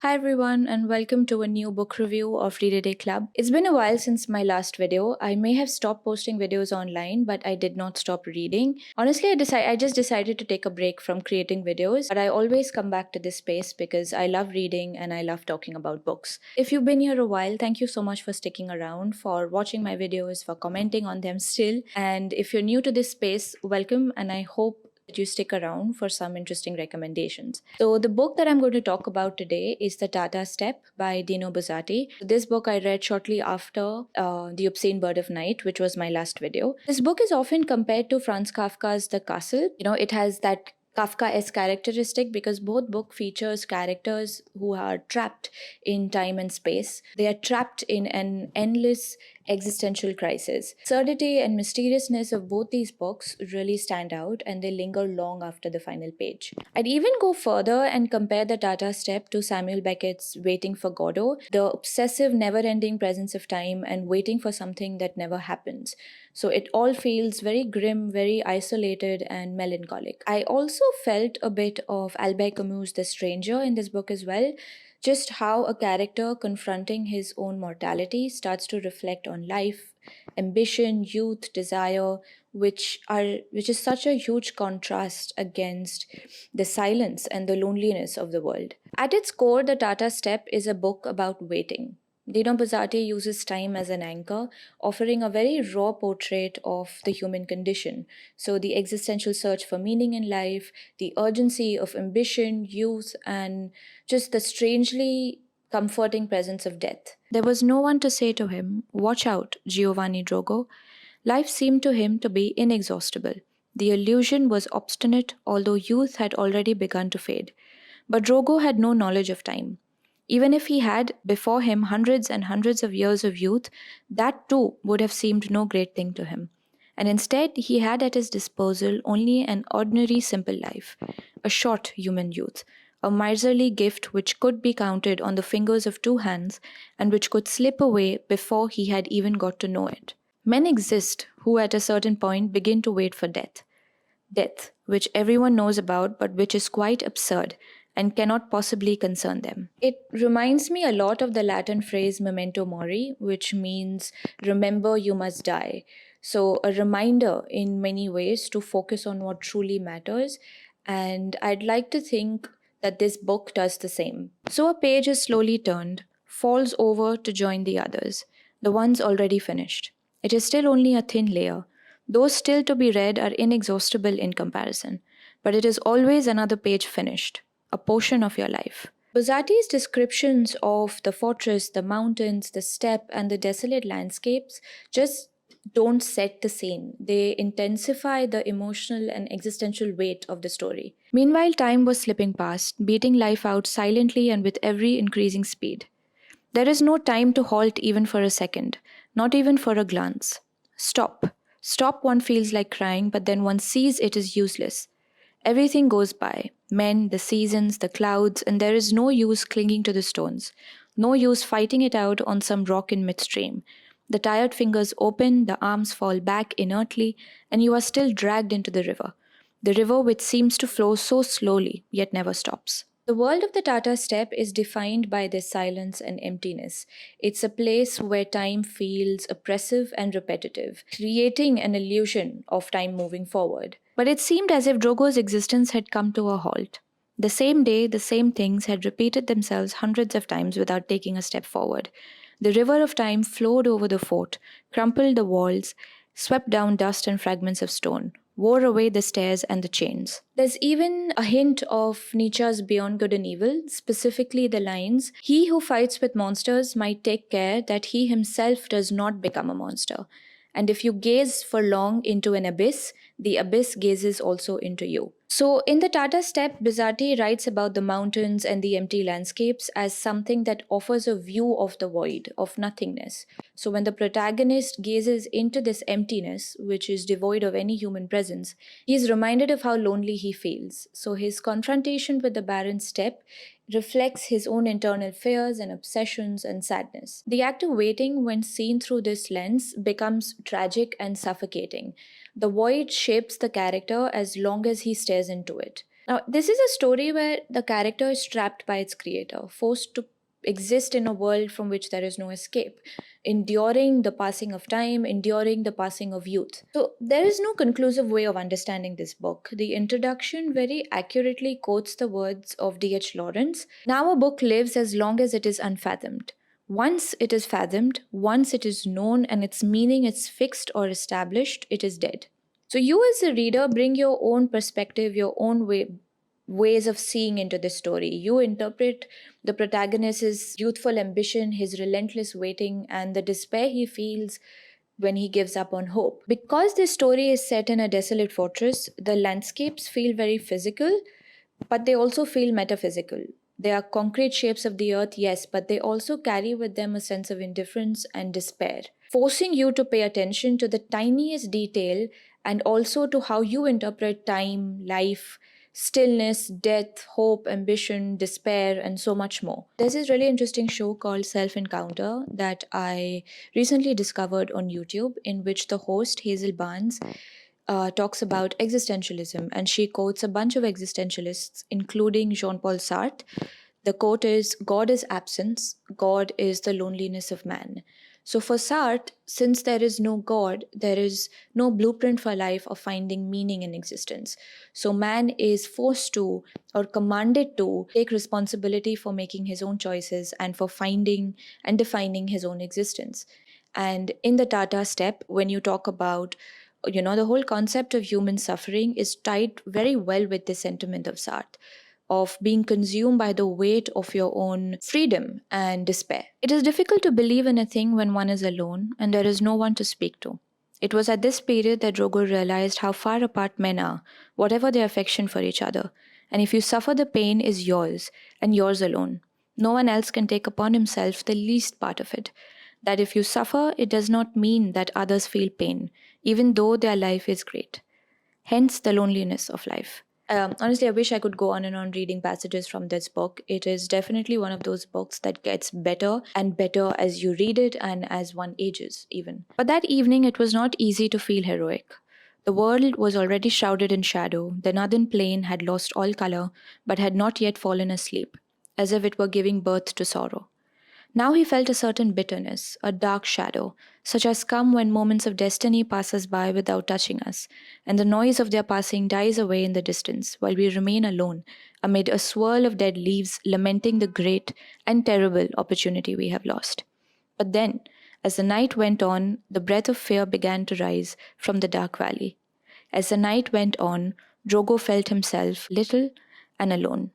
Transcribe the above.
Hi everyone, and welcome to a new book review of ReadADayClub. It's been a while since my last video. I may have stopped posting videos online, but I did not stop reading. Honestly, I just decided to take a break from creating videos, but I always come back to this space because I love reading and I love talking about books. If you've been here a while, thank you so much for sticking around, for watching my videos, for commenting on them still. And if you're new to this space, welcome, and I hope that you stick around for some interesting recommendations. So, the book that I'm going to talk about today is The Tartar Steppe by Dino Buzzati. This book I read shortly after The Obscene Bird of Night, which was my last video. This book is often compared to Franz Kafka's The Castle. It has that Kafka-esque characteristic because both book features characters who are trapped in time and space. They are trapped in an endless existential crisis. Absurdity and mysteriousness of both these books really stand out and they linger long after the final page. I'd even go further and compare the Tartar Steppe to Samuel Beckett's Waiting for Godot, the obsessive, never-ending presence of time and waiting for something that never happens. So it all feels very grim, very isolated, and melancholic. I also felt a bit of Albert Camus' The Stranger in this book as well. Just how a character confronting his own mortality starts to reflect on life, ambition, youth, desire, which is such a huge contrast against the silence and the loneliness of the world. At its core, The Tata Step is a book about waiting. Dino Buzzati uses time as an anchor, offering a very raw portrait of the human condition. So, the existential search for meaning in life, the urgency of ambition, youth, and just the strangely comforting presence of death. There was no one to say to him, "Watch out, Giovanni Drogo." Life seemed to him to be inexhaustible. The illusion was obstinate, although youth had already begun to fade. But Drogo had no knowledge of time. Even if he had before him hundreds and hundreds of years of youth, that too would have seemed no great thing to him. And instead, he had at his disposal only an ordinary simple life, a short human youth, a miserly gift which could be counted on the fingers of two hands and which could slip away before he had even got to know it. Men exist who at a certain point begin to wait for death. Death, which everyone knows about but which is quite absurd and cannot possibly concern them. It reminds me a lot of the Latin phrase memento mori, which means remember you must die. So, a reminder in many ways to focus on what truly matters. And I'd like to think that this book does the same. So, a page is slowly turned, falls over to join the others, the ones already finished. It is still only a thin layer. Those still to be read are inexhaustible in comparison, but it is always another page finished, a portion of your life. Buzzati's descriptions of the fortress, the mountains, the steppe, and the desolate landscapes just don't set the scene. They intensify the emotional and existential weight of the story. Meanwhile, time was slipping past, beating life out silently and with every increasing speed. There is no time to halt even for a second, not even for a glance. Stop. Stop, one feels like crying, but then one sees it is useless. Everything goes by men, the seasons, the clouds, and there is no use clinging to the stones, no use fighting it out on some rock in midstream. The tired fingers open, the arms fall back inertly, and you are still dragged into the river which seems to flow so slowly yet never stops. The world of the Tata Steppe is defined by this silence and emptiness. It's a place where time feels oppressive and repetitive, creating an illusion of time moving forward. But it seemed as if Drogo's existence had come to a halt. The same day, the same things had repeated themselves hundreds of times without taking a step forward. The river of time flowed over the fort, crumpled the walls, swept down dust and fragments of stone, wore away the stairs and the chains. There's even a hint of Nietzsche's Beyond Good and Evil, specifically the lines, "He who fights with monsters might take care that he himself does not become a monster. And if you gaze for long into an abyss, the abyss gazes also into you." So, in the Tata Steppe, Buzzati writes about the mountains and the empty landscapes as something that offers a view of the void, of nothingness. So, when the protagonist gazes into this emptiness, which is devoid of any human presence, he is reminded of how lonely he feels. So, his confrontation with the barren steppe reflects his own internal fears and obsessions and sadness. The act of waiting, when seen through this lens, becomes tragic and suffocating. The void shapes the character as long as he stares into it. Now, this is a story where the character is trapped by its creator, forced to exist in a world from which there is no escape, enduring the passing of time, enduring the passing of youth. So, there is no conclusive way of understanding this book. The introduction very accurately quotes the words of D.H. Lawrence. Now, a book lives as long as it is unfathomed. Once it is fathomed, once it is known and its meaning is fixed or established, it is dead. So you as a reader bring your own perspective, your own ways of seeing into the story. You interpret the protagonist's youthful ambition, his relentless waiting, and the despair he feels when he gives up on hope. Because this story is set in a desolate fortress, the landscapes feel very physical, but they also feel metaphysical. They are concrete shapes of the earth, yes, but they also carry with them a sense of indifference and despair, forcing you to pay attention to the tiniest detail and also to how you interpret time, life, stillness, death, hope, ambition, despair, and so much more. There's this really interesting show called Self Encounter that I recently discovered on YouTube, in which the host, Hazel Barnes, talks about existentialism, and she quotes a bunch of existentialists, including Jean Paul Sartre. The quote is, God is absence, God is the loneliness of man. So for Sartre, since there is no God, there is no blueprint for life of finding meaning in existence. So man is forced to or commanded to take responsibility for making his own choices and for finding and defining his own existence. And in the Tartar Steppe, when you talk about, the whole concept of human suffering is tied very well with the sentiment of Sartre, of being consumed by the weight of your own freedom and despair. It is difficult to believe in a thing when one is alone and there is no one to speak to. It was at this period that Drogo realized how far apart men are, whatever their affection for each other. And if you suffer, the pain is yours and yours alone. No one else can take upon himself the least part of it. That if you suffer, it does not mean that others feel pain, even though their life is great. Hence the loneliness of life. Honestly, I wish I could go on and on reading passages from this book. It is definitely one of those books that gets better and better as you read it and as one ages, even. But that evening, it was not easy to feel heroic. The world was already shrouded in shadow. The northern plain had lost all color, but had not yet fallen asleep, as if it were giving birth to sorrow. Now he felt a certain bitterness, a dark shadow, such as come when moments of destiny pass us by without touching us, and the noise of their passing dies away in the distance, while we remain alone amid a swirl of dead leaves, lamenting the great and terrible opportunity we have lost. But then, as the night went on, the breath of fear began to rise from the dark valley. As the night went on, Drogo felt himself little and alone.